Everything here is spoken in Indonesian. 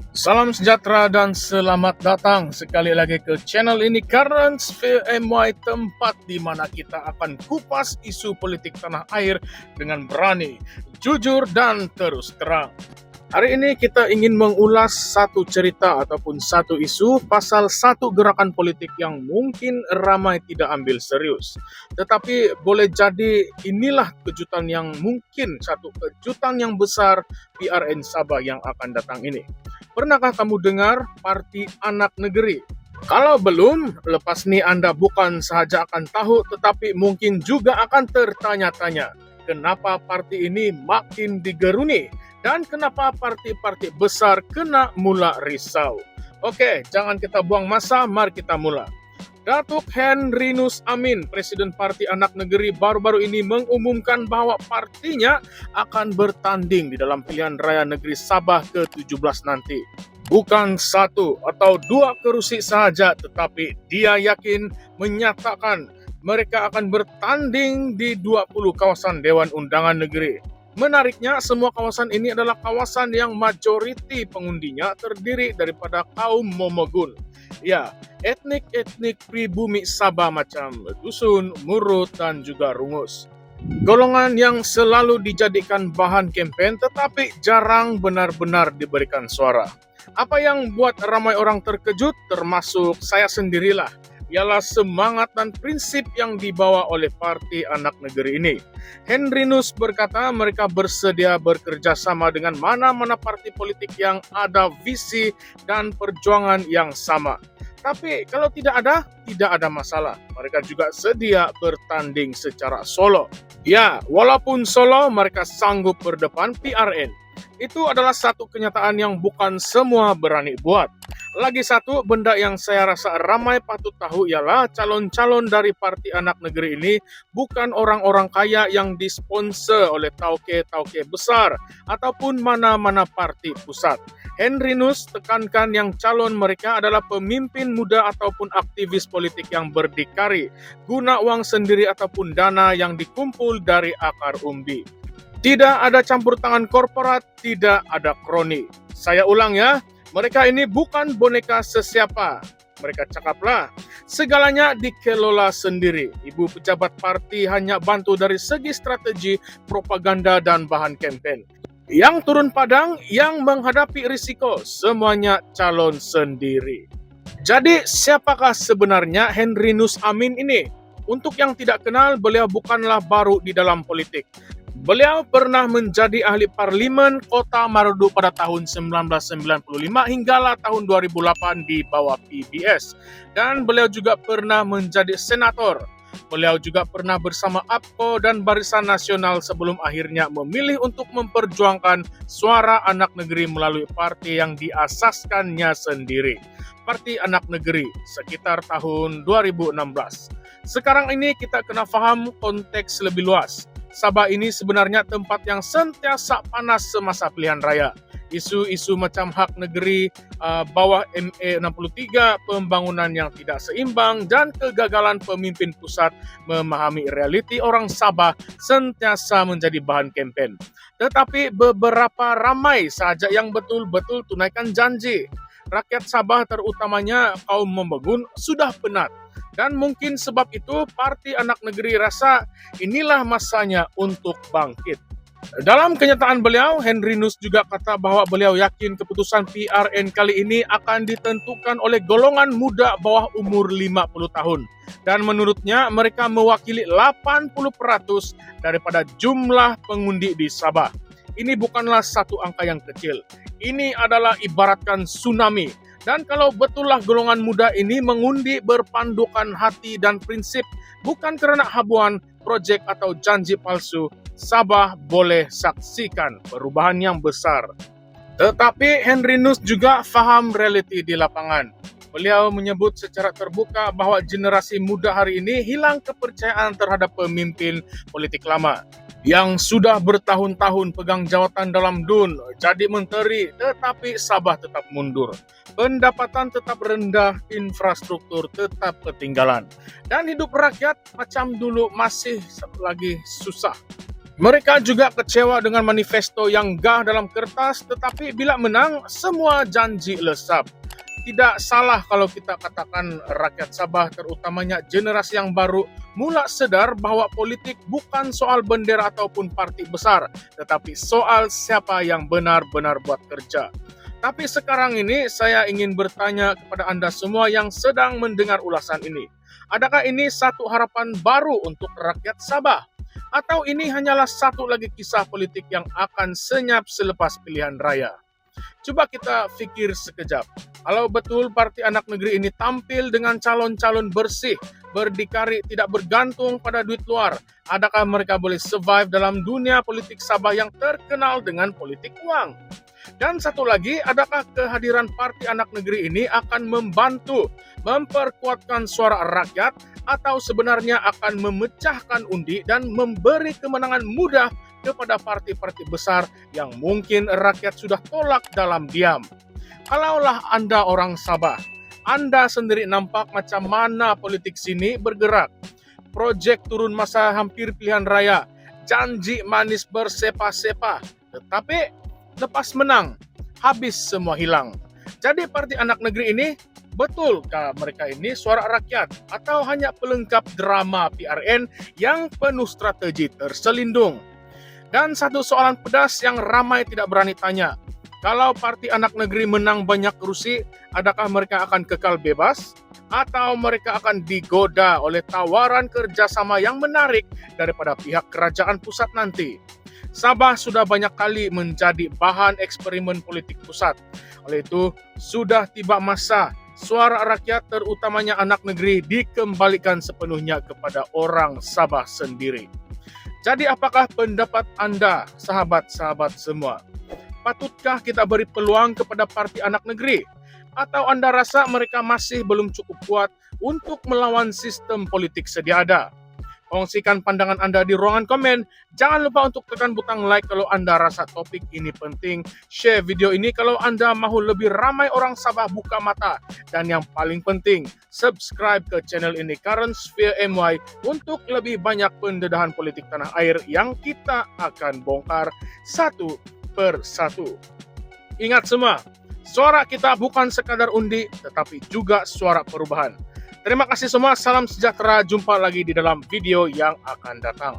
Salam sejahtera dan selamat datang sekali lagi ke channel ini Currents VMY, tempat di mana kita akan kupas isu politik tanah air dengan berani, jujur, dan terus terang. Hari ini kita ingin mengulas satu cerita ataupun satu isu pasal satu gerakan politik yang mungkin ramai tidak ambil serius. Tetapi boleh jadi inilah kejutan yang mungkin satu kejutan yang besar PRN Sabah yang akan datang ini. Pernahkah kamu dengar Parti Anak Negeri? Kalau belum, lepas ini Anda bukan sahaja akan tahu, tetapi mungkin juga akan tertanya-tanya, kenapa parti ini makin digeruni? Dan kenapa parti-parti besar kena mula risau? Oke, jangan kita buang masa, mari kita mula. Datuk Henrinus Amin, Presiden Parti Anak Negeri, baru-baru ini mengumumkan bahwa partinya akan bertanding di dalam pilihan raya negeri Sabah ke-17 nanti. Bukan satu atau dua kerusi sahaja, tetapi dia yakin menyatakan mereka akan bertanding di 20 kawasan Dewan Undangan Negeri. Menariknya, semua kawasan ini adalah kawasan yang majoriti pengundinya terdiri daripada kaum Momogun. Ya, etnik-etnik pribumi Sabah macam Dusun, Murut, dan juga Rungus. Golongan yang selalu dijadikan bahan kempen tetapi jarang benar-benar diberikan suara. Apa yang buat ramai orang terkejut, termasuk saya sendirilah, ialah semangat dan prinsip yang dibawa oleh Parti Anak Negeri ini. Henrinus berkata mereka bersedia bekerja sama dengan mana-mana parti politik yang ada visi dan perjuangan yang sama. Tapi kalau tidak ada masalah. Mereka juga sedia bertanding secara solo. Ya, walaupun solo, mereka sanggup berdepan PRN. Itu adalah satu kenyataan yang bukan semua berani buat. Lagi satu benda yang saya rasa ramai patut tahu ialah calon-calon dari Parti Anak Negeri ini bukan orang-orang kaya yang disponsor oleh tauke-tauke besar ataupun mana-mana parti pusat. Henrinus tekankan yang calon mereka adalah pemimpin muda ataupun aktivis politik yang berdikari, guna uang sendiri ataupun dana yang dikumpul dari akar umbi. Tidak ada campur tangan korporat, tidak ada kroni. Saya ulang ya, mereka ini bukan boneka sesiapa. Mereka cakaplah, segalanya dikelola sendiri. Ibu pejabat parti hanya bantu dari segi strategi, propaganda, dan bahan kampanye. Yang turun padang, yang menghadapi risiko, semuanya calon sendiri. Jadi siapakah sebenarnya Henrinus Amin ini? Untuk yang tidak kenal, beliau bukanlah baru di dalam politik. Beliau pernah menjadi ahli parlimen Kota Marudu pada tahun 1995 hinggalah tahun 2008 di bawah PBS. Dan beliau juga pernah menjadi senator. Beliau juga pernah bersama APKO dan Barisan Nasional sebelum akhirnya memilih untuk memperjuangkan suara anak negeri melalui parti yang diasaskannya sendiri. Parti Anak Negeri sekitar tahun 2016. Sekarang ini kita kena paham konteks lebih luas. Sabah ini sebenarnya tempat yang sentiasa panas semasa pilihan raya. Isu-isu macam hak negeri, bawah ME 63, pembangunan yang tidak seimbang, dan kegagalan pemimpin pusat memahami realiti orang Sabah sentiasa menjadi bahan kampanye. Tetapi beberapa ramai saja yang betul-betul tunaikan janji. Rakyat Sabah terutamanya kaum Momogun sudah penat. Dan mungkin sebab itu Parti Anak Negeri rasa inilah masanya untuk bangkit. Dalam kenyataan beliau, Henrinus juga kata bahwa beliau yakin keputusan PRN kali ini akan ditentukan oleh golongan muda bawah umur 50 tahun. Dan menurutnya mereka mewakili 80% daripada jumlah pengundi di Sabah. Ini bukanlah satu angka yang kecil. Ini adalah ibaratkan tsunami. Dan kalau betullah golongan muda ini mengundi berpandukan hati dan prinsip, bukan karena habuan, proyek atau janji palsu, Sabah boleh saksikan perubahan yang besar. Tetapi Henrinus juga faham realiti di lapangan. Beliau menyebut secara terbuka bahwa generasi muda hari ini hilang kepercayaan terhadap pemimpin politik lama yang sudah bertahun-tahun pegang jawatan dalam DUN, jadi menteri, tetapi Sabah tetap mundur. Pendapatan tetap rendah, infrastruktur tetap ketinggalan. Dan hidup rakyat macam dulu masih lagi susah. Mereka juga kecewa dengan manifesto yang gah dalam kertas, tetapi bila menang, semua janji lesap. Tidak salah kalau kita katakan rakyat Sabah, terutamanya generasi yang baru, mula sadar bahwa politik bukan soal bendera ataupun parti besar, tetapi soal siapa yang benar-benar buat kerja. Tapi sekarang ini saya ingin bertanya kepada Anda semua yang sedang mendengar ulasan ini. Adakah ini satu harapan baru untuk rakyat Sabah? Atau ini hanyalah satu lagi kisah politik yang akan senyap selepas pilihan raya? Coba kita pikir sekejap. Kalau betul parti anak negeri ini tampil dengan calon-calon bersih, berdikari, tidak bergantung pada duit luar, adakah mereka boleh survive dalam dunia politik Sabah yang terkenal dengan politik uang? Dan satu lagi, adakah kehadiran parti anak negeri ini akan membantu memperkuatkan suara rakyat atau sebenarnya akan memecahkan undi dan memberi kemenangan mudah kepada parti-parti besar yang mungkin rakyat sudah tolak dalam diam? Kalaulah Anda orang Sabah, Anda sendiri nampak macam mana politik sini bergerak. Projek turun masa hampir pilihan raya, janji manis bersepa-sepa, tetapi lepas menang, habis semua hilang. Jadi parti anak negeri ini, betulkah mereka ini suara rakyat atau hanya pelengkap drama PRN yang penuh strategi terselindung? Dan satu soalan pedas yang ramai tidak berani tanya. Kalau parti anak negeri menang banyak kursi, adakah mereka akan kekal bebas? Atau mereka akan digoda oleh tawaran kerjasama yang menarik daripada pihak kerajaan pusat nanti? Sabah sudah banyak kali menjadi bahan eksperimen politik pusat. Oleh itu, sudah tiba masa suara rakyat terutamanya anak negeri dikembalikan sepenuhnya kepada orang Sabah sendiri. Jadi apakah pendapat Anda, sahabat-sahabat semua? Patutkah kita beri peluang kepada parti anak negeri? Atau Anda rasa mereka masih belum cukup kuat untuk melawan sistem politik sedia ada? Kongsikan pandangan Anda di ruangan komen. Jangan lupa untuk tekan butang like kalau Anda rasa topik ini penting. Share video ini kalau Anda mahu lebih ramai orang Sabah buka mata. Dan yang paling penting, subscribe ke channel ini Current Sphere MY untuk lebih banyak pendedahan politik tanah air yang kita akan bongkar satu per satu. Ingat semua, suara kita bukan sekadar undi, tetapi juga suara perubahan. Terima kasih semua, salam sejahtera, jumpa lagi di dalam video yang akan datang.